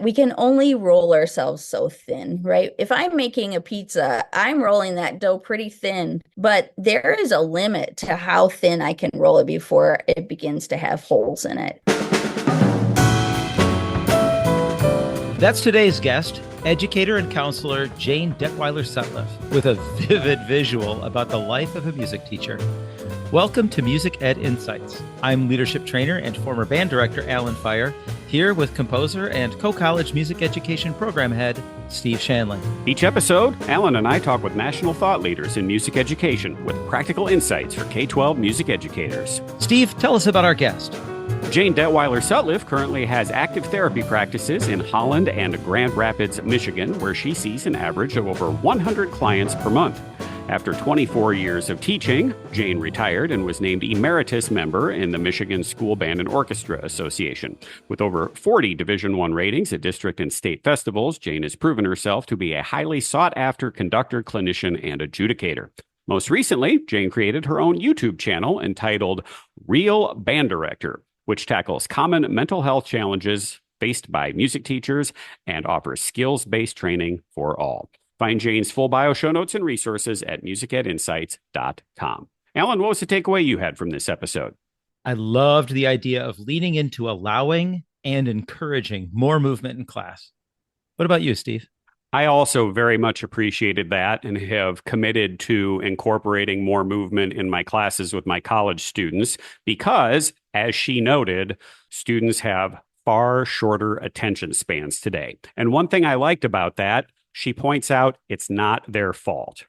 we can only roll ourselves so thin, right? If I'm making a pizza, I'm rolling that dough pretty thin, but there is a limit to how thin I can roll it before it begins to have holes in it. That's today's guest, educator and counselor Jane Detweiler-Sutliffe, with a vivid visual about the life of a music teacher. Welcome to Music Ed Insights. I'm leadership trainer and former band director Alan Fire, here with composer and co-college music education program head Steve Shanley. Each episode, Alan and I talk with national thought leaders in music education with practical insights for K-12 music educators. Steve, tell us about our guest. Jane Detweiler-Sutliffe currently has active therapy practices in Holland and Grand Rapids, Michigan, where she sees an average of over 100 clients per month. After 24 years of teaching, Jane retired and was named emeritus member in the Michigan School Band and Orchestra Association. With over 40 Division I ratings at district and state festivals, Jane has proven herself to be a highly sought-after conductor, clinician, and adjudicator. Most recently, Jane created her own YouTube channel entitled Real Band Director, which tackles common mental health challenges faced by music teachers and offers skills-based training for all. Find Jane's full bio, show notes, and resources at musicedinsights.com. Alan, what was the takeaway you had from this episode? I loved the idea of leaning into allowing and encouraging more movement in class. What about you, Steve? I also very much appreciated that and have committed to incorporating more movement in my classes with my college students because, as she noted, students have far shorter attention spans today. And one thing I liked about that, she points out it's not their fault.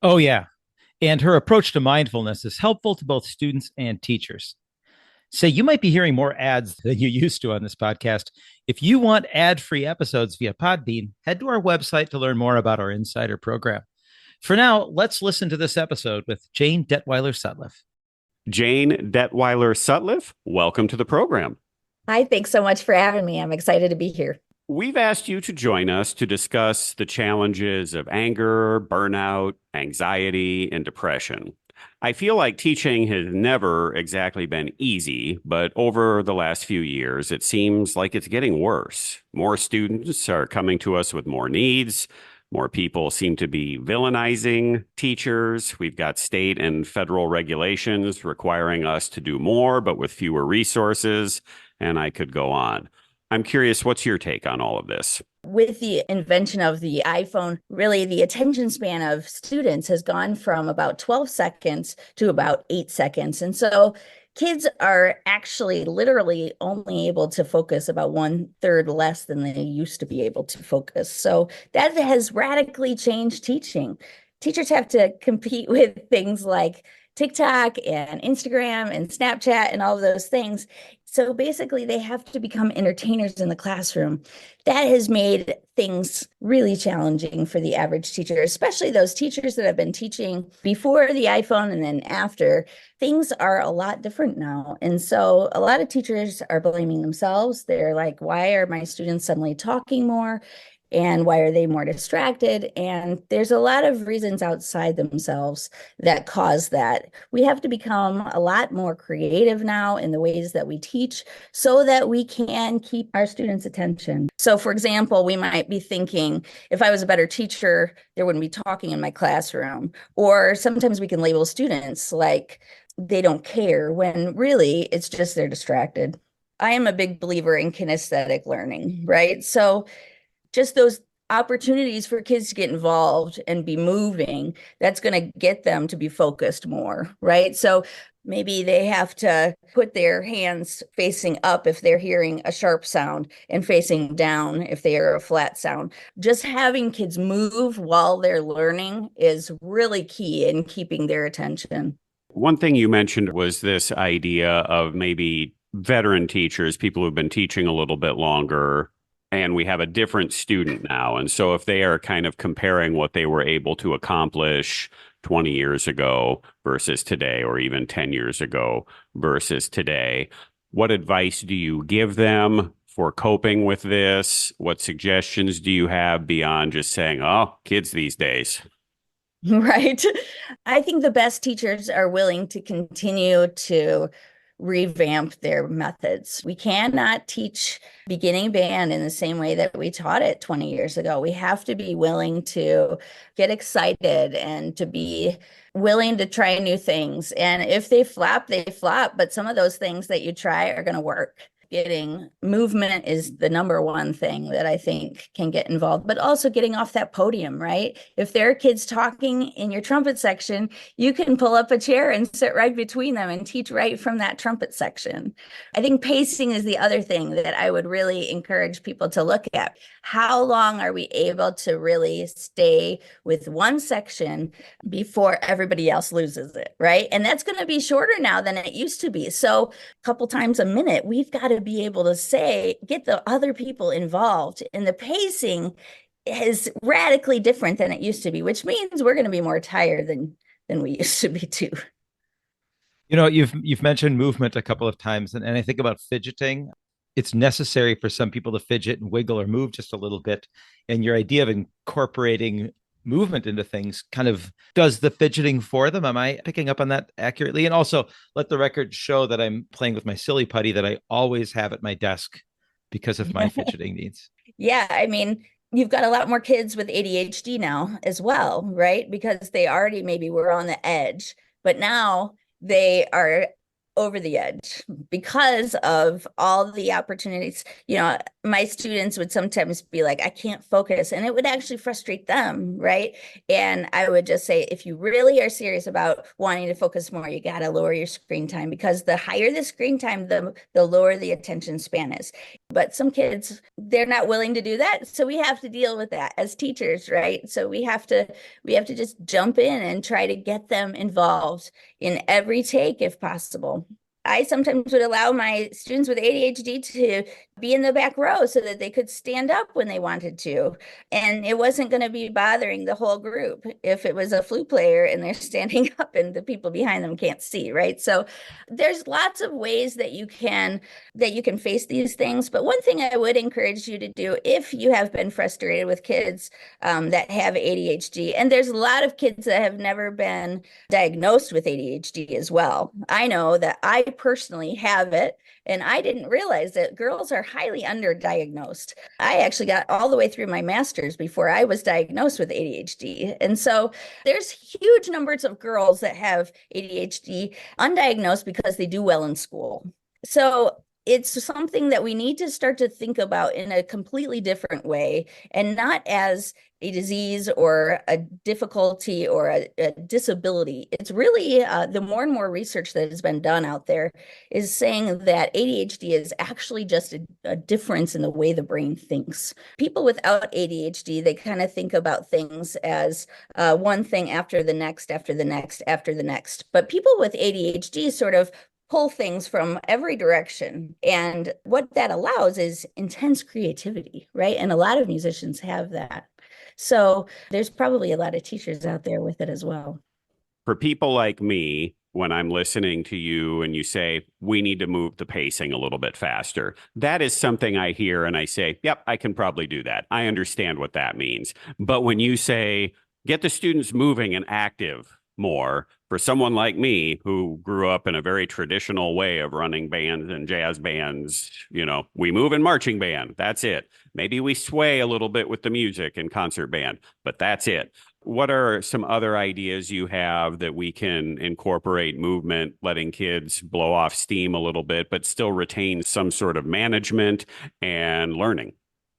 Oh, yeah. And her approach to mindfulness is helpful to both students and teachers. So you might be hearing more ads than you used to on this podcast. If you want ad-free episodes via Podbean, head to our website to learn more about our Insider program. For now, let's listen to this episode with Jane Detweiler-Sutliffe. Jane Detweiler-Sutliffe, welcome to the program. Hi, thanks so much for having me. I'm excited to be here. We've asked you to join us to discuss the challenges of anger, burnout, anxiety, and depression. I feel like teaching has never exactly been easy, but over the last few years, it seems like it's getting worse. More students are coming to us with more needs. More people seem to be villainizing teachers. We've got state and federal regulations requiring us to do more, but with fewer resources, and I could go on. I'm curious, what's your take on all of this? With the invention of the iPhone, really the attention span of students has gone from about 12 seconds to about 8 seconds. And so kids are actually literally only able to focus about 1/3 less than they used to be able to focus. So that has radically changed teaching. Teachers have to compete with things like TikTok and Instagram and Snapchat and all of those things. So basically, they have to become entertainers in the classroom. That has made things really challenging for the average teacher, especially those teachers that have been teaching before the iPhone and then after. Things are a lot different now. And so a lot of teachers are blaming themselves. They're like, why are my students suddenly talking more? And why are they more distracted? And there's a lot of reasons outside themselves that cause that. We have to become a lot more creative now in the ways that we teach so that we can keep our students' attention. So, for example, we might be thinking, if I was a better teacher, there wouldn't be talking in my classroom. Or sometimes we can label students like they don't care when really it's just they're distracted. I am a big believer in kinesthetic learning, right? So just those opportunities for kids to get involved and be moving, that's going to get them to be focused more, right? So maybe they have to put their hands facing up if they're hearing a sharp sound and facing down if they hear a flat sound. Just having kids move while they're learning is really key in keeping their attention. One thing you mentioned was this idea of maybe veteran teachers, people who've been teaching a little bit longer, and we have a different student now. And so if they are kind of comparing what they were able to accomplish 20 years ago versus today, or even 10 years ago versus today, what advice do you give them for coping with this? What suggestions do you have beyond just saying, oh, kids these days? Right. I think the best teachers are willing to continue to revamp their methods. We cannot teach beginning band in the same way that we taught it 20 years ago. We have to be willing to get excited and to be willing to try new things. And if they flop, they flop. But some of those things that you try are going to work. Getting movement is the number one thing that I think can get involved, but also getting off that podium, right? If there are kids talking in your trumpet section, you can pull up a chair and sit right between them and teach right from that trumpet section. I think pacing is the other thing that I would really encourage people to look at. How long are we able to really stay with one section before everybody else loses it, right? And that's going to be shorter now than it used to be. So a couple times a minute, we've got to be able to get the other people involved. And the pacing is radically different than it used to be, which means we're going to be more tired than we used to be too. You've mentioned movement a couple of times, and I think about fidgeting. It's necessary for some people to fidget and wiggle or move just a little bit. And your idea of incorporating movement into things kind of does the fidgeting for them. Am I picking up on that accurately? And also let the record show that I'm playing with my silly putty that I always have at my desk because of my fidgeting needs. Yeah, I mean, you've got a lot more kids with ADHD now as well, right? Because they already maybe were on the edge, but now they are over the edge because of all the opportunities. My students would sometimes be like, I can't focus, and it would actually frustrate them, right? And I would just say, if you really are serious about wanting to focus more, you got to lower your screen time, because the higher the screen time, the lower the attention span is. But some kids, they're not willing to do that, so we have to deal with that as teachers, right? So we have to just jump in and try to get them involved in every take if possible. I sometimes would allow my students with ADHD to be in the back row so that they could stand up when they wanted to. And it wasn't going to be bothering the whole group if it was a flute player and they're standing up and the people behind them can't see, right? So there's lots of ways that you can face these things. But one thing I would encourage you to do, if you have been frustrated with kids that have ADHD, and there's a lot of kids that have never been diagnosed with ADHD as well. I know that I personally have it, and I didn't realize that girls are highly underdiagnosed. I actually got all the way through my master's before I was diagnosed with ADHD. And so there's huge numbers of girls that have ADHD undiagnosed because they do well in school. So it's something that we need to start to think about in a completely different way, and not as a disease or a difficulty or a disability. It's really the more and more research that has been done out there is saying that ADHD is actually just a difference in the way the brain thinks. People without ADHD, they kind of think about things as one thing after the next, after the next, after the next. But people with ADHD sort of pull things from every direction. And what that allows is intense creativity, right? And a lot of musicians have that. So there's probably a lot of teachers out there with it as well. For people like me, when I'm listening to you and you say, we need to move the pacing a little bit faster, that is something I hear and I say, yep, I can probably do that. I understand what that means. But when you say, get the students moving and active more, for someone like me who grew up in a very traditional way of running bands and jazz bands, we move in marching band. That's it. Maybe we sway a little bit with the music and concert band, but that's it. What are some other ideas you have that we can incorporate movement, letting kids blow off steam a little bit, but still retain some sort of management and learning?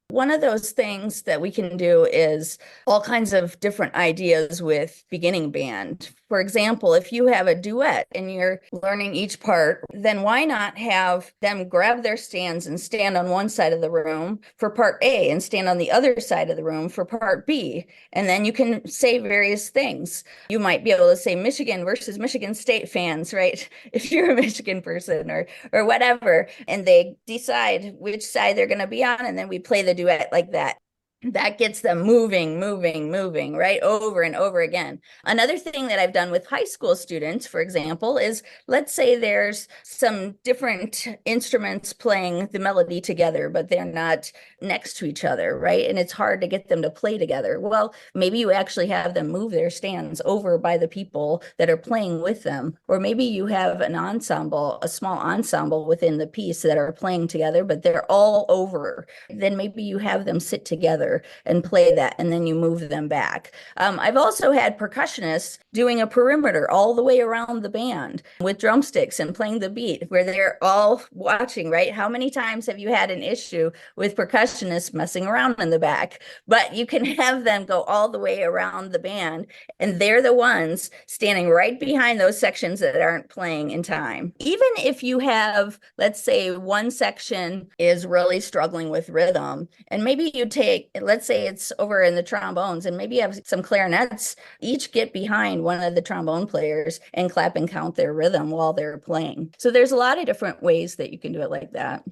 One of those things that we can do is all kinds of different ideas with beginning band. For example, if you have a duet and you're learning each part, then why not have them grab their stands and stand on one side of the room for part A and stand on the other side of the room for part B? And then you can say various things. You might be able to say Michigan versus Michigan State fans, right? If you're a Michigan person or whatever, and they decide which side they're going to be on, and then we play the duet like that. That gets them moving, right? Over and over again. Another thing that I've done with high school students, for example, is let's say there's some different instruments playing the melody together, but they're not next to each other, right? And it's hard to get them to play together. Well, maybe you actually have them move their stands over by the people that are playing with them. Or maybe you have an ensemble, a small ensemble within the piece that are playing together, but they're all over. Then maybe you have them sit together and play that, and then you move them back. I've also had percussionists doing a perimeter all the way around the band with drumsticks and playing the beat where they're all watching, right? How many times have you had an issue with percussionists messing around in the back? But you can have them go all the way around the band, and they're the ones standing right behind those sections that aren't playing in time. Even if you have, let's say, one section is really struggling with rhythm, and maybe you take, let's say it's over in the trombones, and maybe you have some clarinets, each get behind one of the trombone players and clap and count their rhythm while they're playing. So there's a lot of different ways that you can do it like that.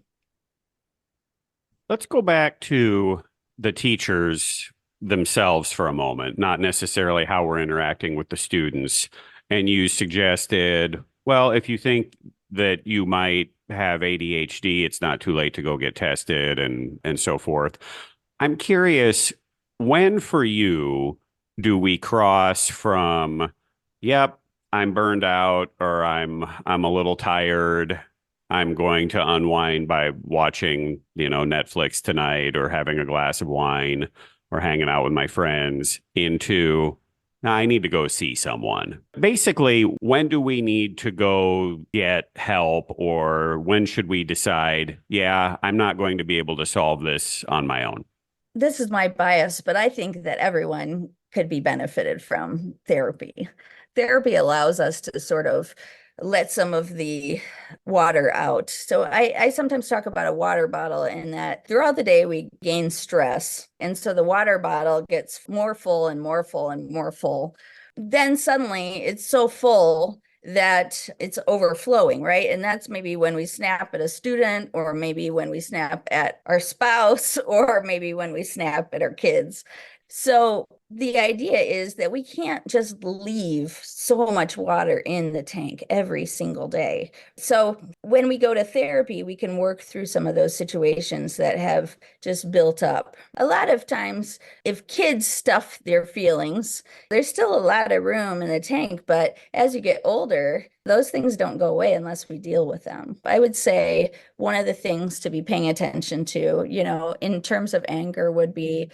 Let's go back to the teachers themselves for a moment, not necessarily how we're interacting with the students. And you suggested, well, if you think that you might have ADHD, it's not too late to go get tested and so forth. I'm curious, when for you do we cross from, yep, I'm burned out, or I'm a little tired, I'm going to unwind by watching, Netflix tonight or having a glass of wine or hanging out with my friends, into, now I need to go see someone. Basically, when do we need to go get help, or when should we decide, yeah, I'm not going to be able to solve this on my own? This is my bias, but I think that everyone could be benefited from therapy. Therapy allows us to sort of let some of the water out. So I sometimes talk about a water bottle, in that throughout the day we gain stress. And so the water bottle gets more full and more full and more full. Then suddenly it's so full that it's overflowing, right? And that's maybe when we snap at a student, or maybe when we snap at our spouse, or maybe when we snap at our kids. So the idea is that we can't just leave so much water in the tank every single day. So when we go to therapy, we can work through some of those situations that have just built up. A lot of times, if kids stuff their feelings, there's still a lot of room in the tank, but as you get older, those things don't go away unless we deal with them. I would say one of the things to be paying attention to, in terms of anger, would be,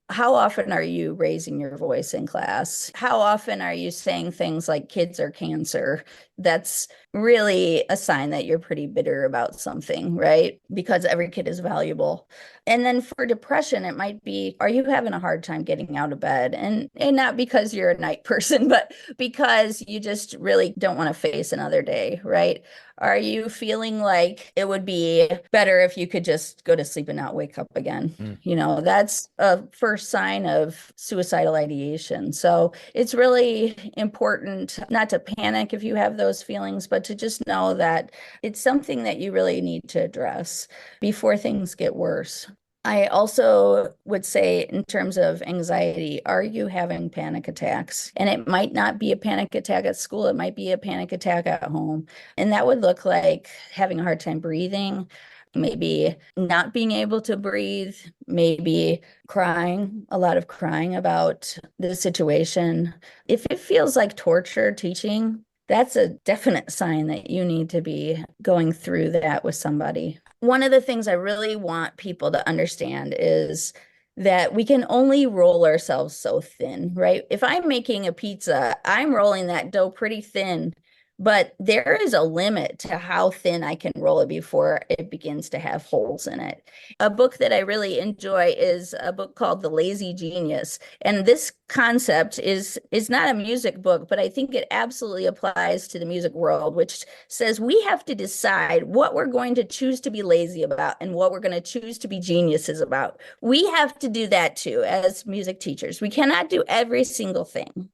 how often are you raising your voice in class? How often are you saying things like kids are cancer? That's really a sign that you're pretty bitter about something, right? Because every kid is valuable. And then for depression, it might be, are you having a hard time getting out of bed? And not because you're a night person, but because you just really don't want to face another day, right? Are you feeling like it would be better if you could just go to sleep and not wake up again? That's a first sign of suicidal ideation. So it's really important not to panic if you have those feelings, but to just know that it's something that you really need to address before things get worse. I also would say, in terms of anxiety, are you having panic attacks? And it might not be a panic attack at school, it might be a panic attack at home. And that would look like having a hard time breathing, maybe not being able to breathe, maybe crying, a lot of crying about the situation. If it feels like torture teaching, that's a definite sign that you need to be going through that with somebody. One of the things I really want people to understand is that we can only roll ourselves so thin, right? If I'm making a pizza, I'm rolling that dough pretty thin, but there is a limit to how thin I can roll it before it begins to have holes in it. A book that I really enjoy is a book called The Lazy Genius. And this concept is not a music book, but I think it absolutely applies to the music world, which says we have to decide what we're going to choose to be lazy about and what we're going to choose to be geniuses about. We have to do that too as music teachers. We cannot do every single thing.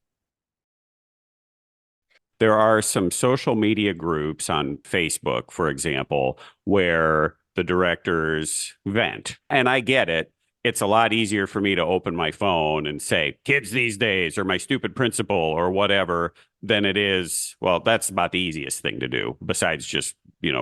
There are some social media groups on Facebook, for example, where the directors vent. And I get it. It's a lot easier for me to open my phone and say, kids these days, or my stupid principal, or whatever, than it is. Well, that's about the easiest thing to do, besides just,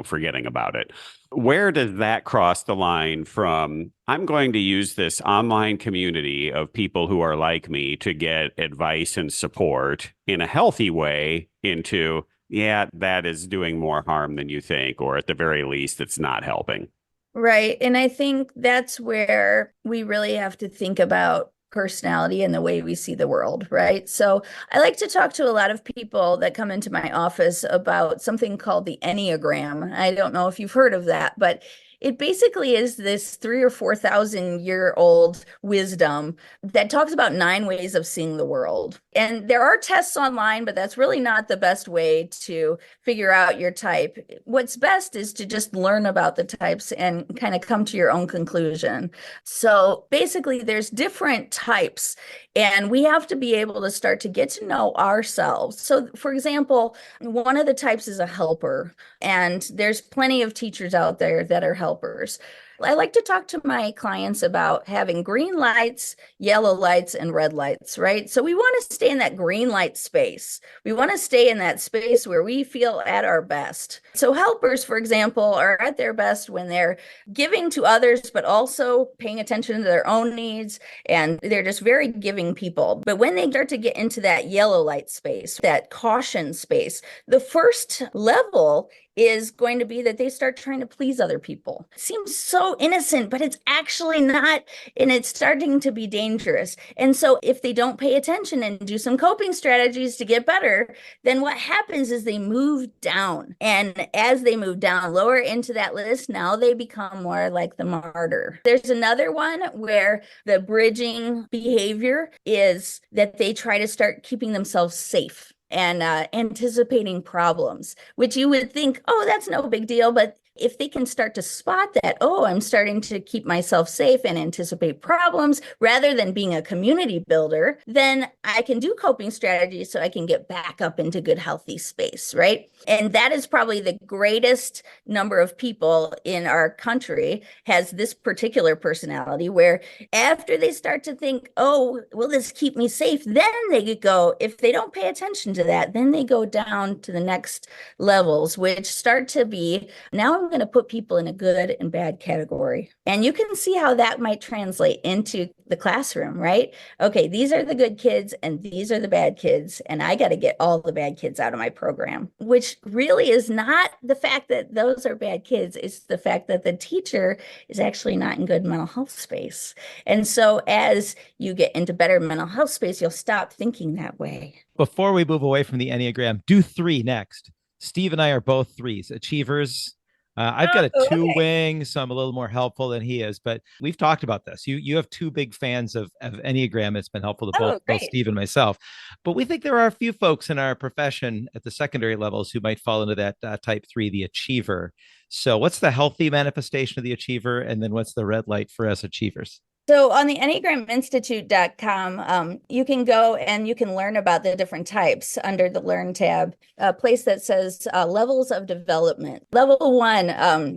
forgetting about it. Where does that cross the line from I'm going to use this online community of people who are like me to get advice and support in a healthy way into, yeah, that is doing more harm than you think, or at the very least, it's not helping? Right. And I think that's where we really have to think about personality and the way we see the world, right? So I like to talk to a lot of people that come into my office about something called the Enneagram. I don't know if you've heard of that, but it basically is this 3 or 4 thousand year old wisdom that talks about 9 ways of seeing the world. And there are tests online, but that's really not the best way to figure out your type. What's best is to just learn about the types and kind of come to your own conclusion. So basically, there's different types, and we have to be able to start to get to know ourselves. So, for example, one of the types is a helper, and there's plenty of teachers out there that are helpers. I like to talk to my clients about having green lights, yellow lights, and red lights, right? So we want to stay in that green light space. We want to stay in that space where we feel at our best. So helpers, for example, are at their best when they're giving to others, but also paying attention to their own needs. And they're just very giving people. But when they start to get into that yellow light space, that caution space, the first level is going to be that they start trying to please other people. It seems so innocent, but it's actually not. And it's starting to be dangerous. And so if they don't pay attention and do some coping strategies to get better, then what happens is they move down. And as they move down lower into that list, now they become more like the martyr. There's another one where the bridging behavior is that they try to start keeping themselves safe and anticipating problems, which you would think, oh, that's no big deal. But if they can start to spot that, oh, I'm starting to keep myself safe and anticipate problems rather than being a community builder, then I can do coping strategies so I can get back up into good, healthy space, right? And that is probably the greatest number of people in our country has this particular personality where after they start to think, oh, will this keep me safe? Then they go, if they don't pay attention to that, then they go down to the next levels, which start to be, now I'm going to put people in a good and bad category. And you can see how that might translate into the classroom, right? Okay, these are the good kids and these are the bad kids. And I got to get all the bad kids out of my program, which really is not the fact that those are bad kids. It's the fact that the teacher is actually not in good mental health space. And so as you get into better mental health space, you'll stop thinking that way. Before we move away from the Enneagram, do 3 next. Steve and I are both 3s, achievers. I've got a Oh, 2 okay. wing, so I'm a little more helpful than he is. But we've talked about this. You have 2 big fans of Enneagram. It's been helpful to both Oh, great. Steve and myself. But we think there are a few folks in our profession at the secondary levels who might fall into that type 3, the achiever. So what's the healthy manifestation of the achiever? And then what's the red light for us achievers? So on the EnneagramInstitute.com, you can go and you can learn about the different types under the Learn tab, a place that says levels of development. Level 1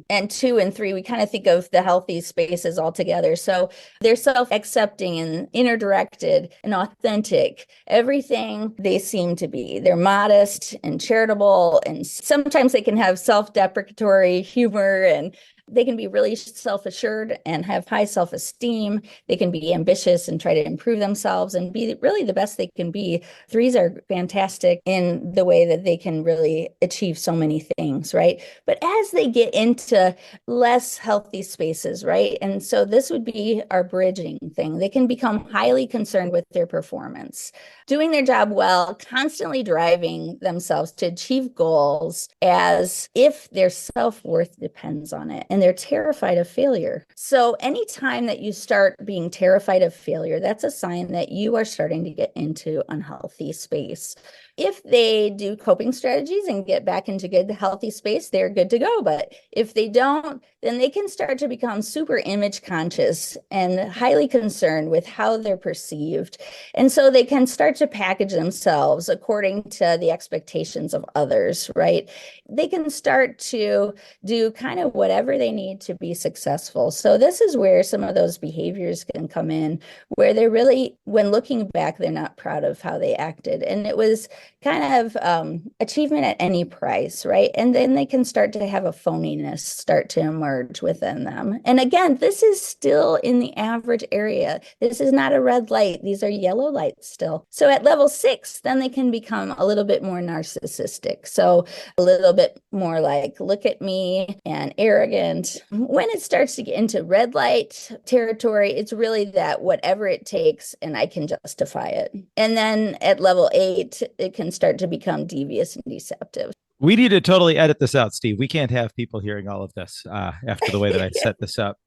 and 2 and 3, we kind of think of the healthy spaces all together. So they're self-accepting and inner-directed and authentic, everything they seem to be. They're modest and charitable, and sometimes they can have self-deprecatory humor, and they can be really self-assured and have high self-esteem. They can be ambitious and try to improve themselves and be really the best they can be. 3s are fantastic in the way that they can really achieve so many things, right? But as they get into less healthy spaces, right? And so this would be our bridging thing. They can become highly concerned with their performance, doing their job well, constantly driving themselves to achieve goals as if their self-worth depends on it. And they're terrified of failure. So anytime that you start being terrified of failure, that's a sign that you are starting to get into unhealthy space. If they do coping strategies and get back into good, healthy space, they're good to go. But if they don't, then they can start to become super image conscious and highly concerned with how they're perceived. And so they can start to package themselves according to the expectations of others, right? They can start to do kind of whatever they need to be successful. So this is where some of those behaviors can come in, where they're really, when looking back, they're not proud of how they acted. And it was kind of achievement at any price, right? And then they can start to have a phoniness start to emerge within them. And again, this is still in the average area. This is not a red light. These are yellow lights still. So at level 6, then they can become a little bit more narcissistic. So a little bit more like, look at me, and arrogant. When it starts to get into red light territory, it's really that whatever it takes and I can justify it. And then at level 8, it can start to become devious and deceptive. We need to totally edit this out, Steve. We can't have people hearing all of this after the way that I set this up.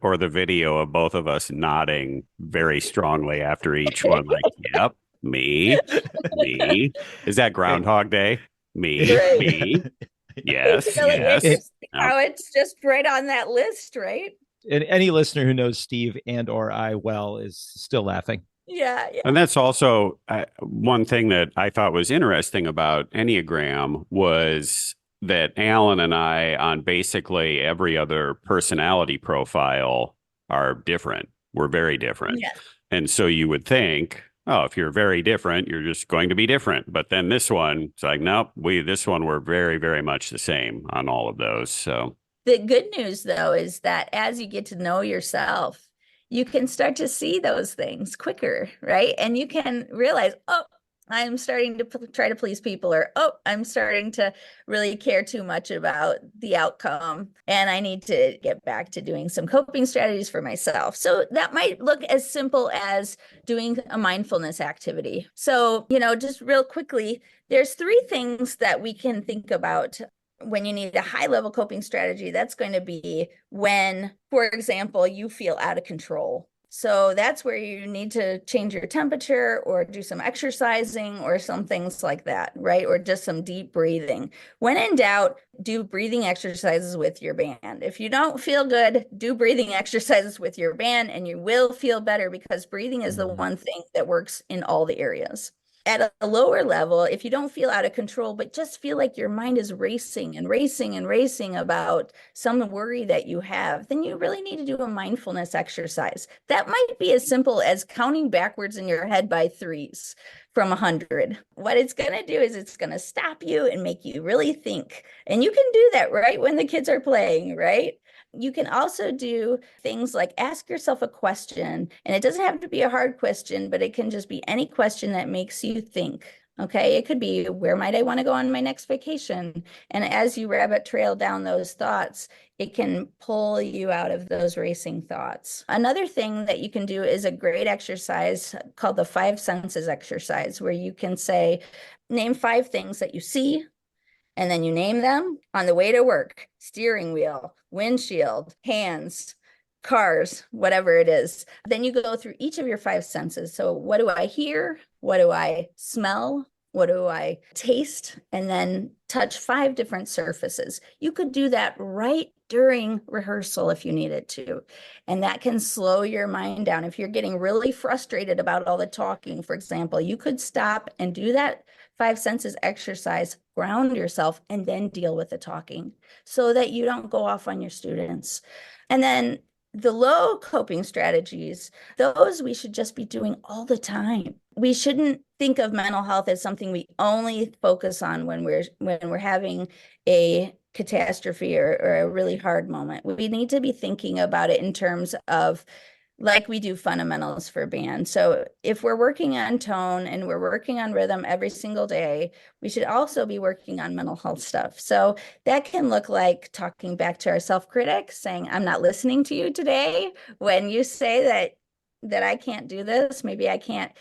Or the video of both of us nodding very strongly after each one, like, yep, me. Is that Groundhog Day? Me, Right. me. Yes, yes. It's how it's just right on that list, right? And any listener who knows Steve and or I well is still laughing. Yeah. And that's also one thing that I thought was interesting about Enneagram was that Alan and I, on basically every other personality profile, are different. We're very different. Yes. And so you would think, oh, if you're very different, you're just going to be different. But then this one, it's like, nope, this one, we're very, very much the same on all of those. So the good news, though, is that as you get to know yourself, you can start to see those things quicker, right? And you can realize, oh, I'm starting to try to please people, or, oh, I'm starting to really care too much about the outcome, and I need to get back to doing some coping strategies for myself. So that might look as simple as doing a mindfulness activity. So, just real quickly, there's 3 things that we can think about when you need a high-level coping strategy. That's going to be when, for example, you feel out of control. So that's where you need to change your temperature or do some exercising or some things like that, right? Or just some deep breathing. When in doubt, do breathing exercises with your band. If you don't feel good, do breathing exercises with your band and you will feel better, because breathing is the one thing that works in all the areas. At a lower level, if you don't feel out of control, but just feel like your mind is racing and racing and racing about some worry that you have, then you really need to do a mindfulness exercise. That might be as simple as counting backwards in your head by 3s from 100. What it's going to do is it's going to stop you and make you really think. And you can do that right when the kids are playing, right? You can also do things like ask yourself a question, and it doesn't have to be a hard question, but it can just be any question that makes you think. Okay, it could be, where might I want to go on my next vacation? And as you rabbit trail down those thoughts, it can pull you out of those racing thoughts. Another thing that you can do is a great exercise called the 5 senses exercise, where you can say, name 5 things that you see, and then you name them on the way to work: steering wheel, windshield, hands, cars, whatever it is. Then you go through each of your 5 senses. So what do I hear? What do I smell? What do I taste? And then touch 5 different surfaces. You could do that right during rehearsal if you needed to. And that can slow your mind down. If you're getting really frustrated about all the talking, for example, you could stop and do that 5 senses exercise, ground yourself, and then deal with the talking so that you don't go off on your students. And then the low coping strategies, those we should just be doing all the time. We shouldn't think of mental health as something we only focus on when we're having a catastrophe or a really hard moment. We need to be thinking about it in terms of, like we do fundamentals for band. So if we're working on tone and we're working on rhythm every single day, we should also be working on mental health stuff. So that can look like talking back to our self-critic, saying, I'm not listening to you today. When you say that I can't do this, maybe I can't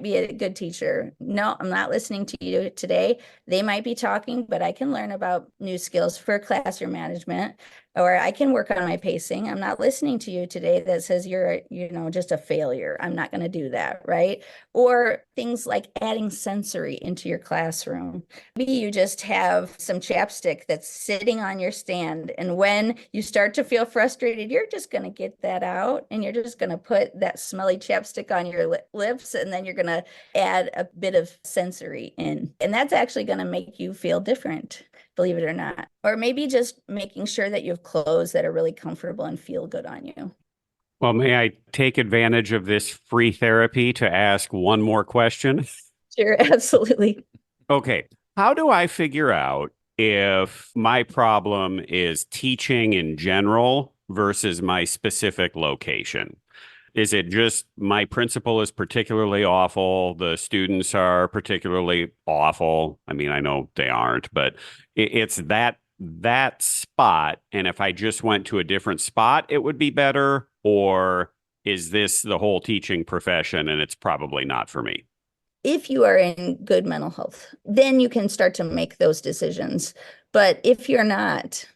be a good teacher. No, I'm not listening to you today. They might be talking, but I can learn about new skills for classroom management, or I can work on my pacing. I'm not listening to you today that says you're, just a failure. I'm not going to do that, right? Or things like adding sensory into your classroom. Maybe you just have some chapstick that's sitting on your stand, and when you start to feel frustrated, you're just going to get that out and you're just going to put that smelly chapstick on your lips, and then you're going to add a bit of sensory in. And that's actually going to make you feel different, believe it or not. Or maybe just making sure that you have clothes that are really comfortable and feel good on you. Well, may I take advantage of this free therapy to ask one more question? Sure, absolutely. Okay. How do I figure out if my problem is teaching in general versus my specific location? Is it just my principal is particularly awful? The students are particularly awful. I mean, I know they aren't, but it's that spot. And if I just went to a different spot, it would be better. Or is this the whole teaching profession and it's probably not for me? If you are in good mental health, then you can start to make those decisions. But if you're not,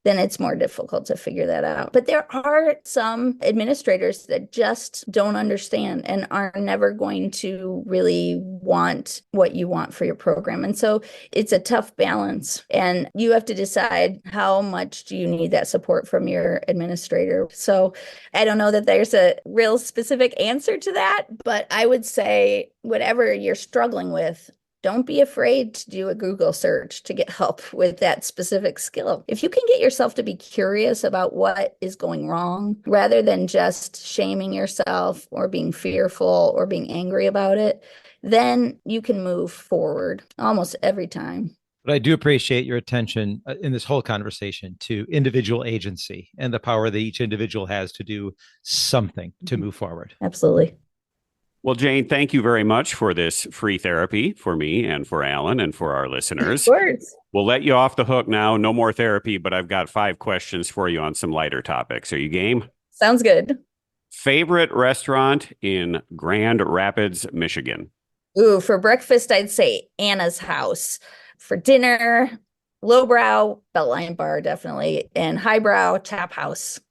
then it's more difficult to figure that out. But there are some administrators that just don't understand and are never going to really want what you want for your program. And so it's a tough balance. And you have to decide how much do you need that support from your administrator. So I don't know that there's a real specific answer to that, but I would say whatever you're struggling with, don't be afraid to do a Google search to get help with that specific skill. If you can get yourself to be curious about what is going wrong, rather than just shaming yourself or being fearful or being angry about it, then you can move forward almost every time. But I do appreciate your attention in this whole conversation to individual agency and the power that each individual has to do something to move forward. Absolutely. Well, Jane, thank you very much for this free therapy for me and for Alan and for our listeners. Of course. We'll let you off the hook now. No more therapy, but I've got 5 questions for you on some lighter topics. Are you game? Sounds good. Favorite restaurant in Grand Rapids, Michigan? Ooh, for breakfast, I'd say Anna's House. For dinner, lowbrow, Beltline Bar, definitely, and highbrow, Tap House.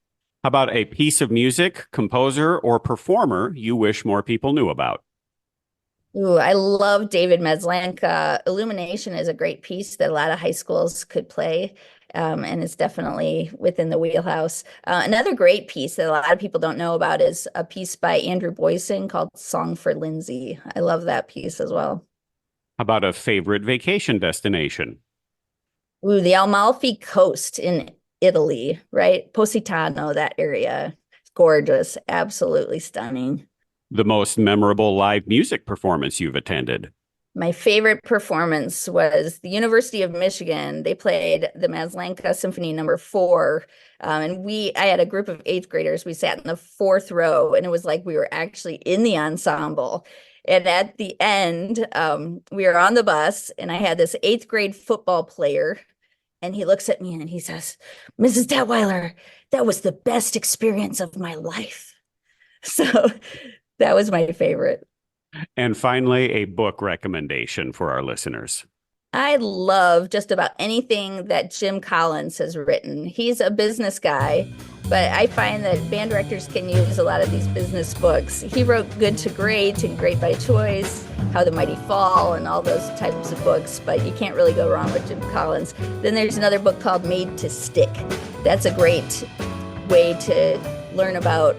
How about a piece of music, composer, or performer you wish more people knew about? Ooh, I love David Maslanka. Illumination is a great piece that a lot of high schools could play, and it's definitely within the wheelhouse. Another great piece that a lot of people don't know about is a piece by Andrew Boyson called Song for Lindsay. I love that piece as well. How about a favorite vacation destination? Ooh, the Amalfi Coast in Italy, right? Positano, that area. It's gorgeous, absolutely stunning. The most memorable live music performance you've attended? My favorite performance was the University of Michigan. They played the Maslanka Symphony No. 4. And I had a group of 8th graders. We sat in the 4th row, and it was like we were actually in the ensemble. And at the end, we were on the bus, and I had this 8th grade football player. And he looks at me and he says, "Mrs. Detweiler, that was the best experience of my life." So that was my favorite. And finally, a book recommendation for our listeners. I love just about anything that Jim Collins has written. He's a business guy, but I find that band directors can use a lot of these business books. He wrote Good to Great and Great by Choice, How the Mighty Fall, and all those types of books, but you can't really go wrong with Jim Collins. Then there's another book called Made to Stick. That's a great way to learn about,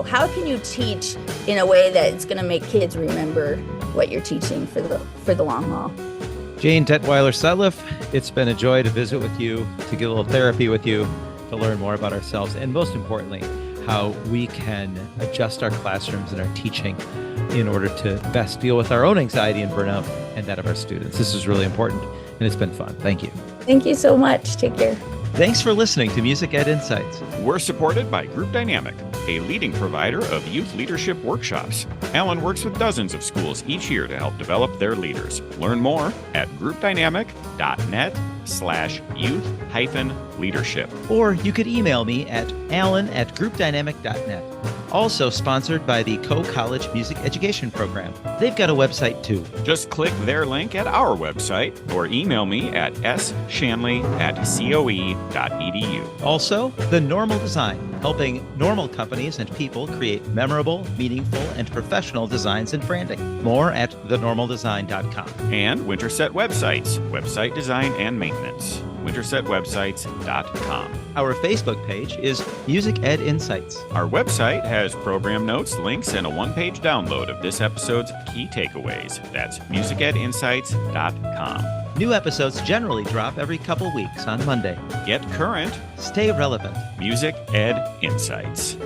how can you teach in a way that it's going to make kids remember what you're teaching for the long haul. Jane Detweiler-Sutliffe, it's been a joy to visit with you, to get a little therapy with you, to learn more about ourselves, and most importantly, how we can adjust our classrooms and our teaching in order to best deal with our own anxiety and burnout and that of our students. This is really important, and it's been fun. Thank you. Thank you so much. Take care. Thanks for listening to Music Ed Insights. We're supported by Group Dynamic, a leading provider of youth leadership workshops. Alan works with dozens of schools each year to help develop their leaders. Learn more at groupdynamic.net/youth-leadership. Or you could email me at alan@groupdynamic.net. Also sponsored by the Co-College Music Education Program. They've got a website too. Just click their link at our website or email me at shanley@coe.edu. Also, The Normal Design, helping normal companies and people create memorable, meaningful, and professional designs and branding. More at thenormaldesign.com. And Winterset Websites, website design and maintenance. wintersetwebsites.com. Our Facebook page is Music Ed Insights. Our website has program notes, links, and a one-page download of this episode's key takeaways. That's musicedinsights.com. New episodes generally drop every couple weeks on Monday. Get current. Stay relevant. Music Ed Insights.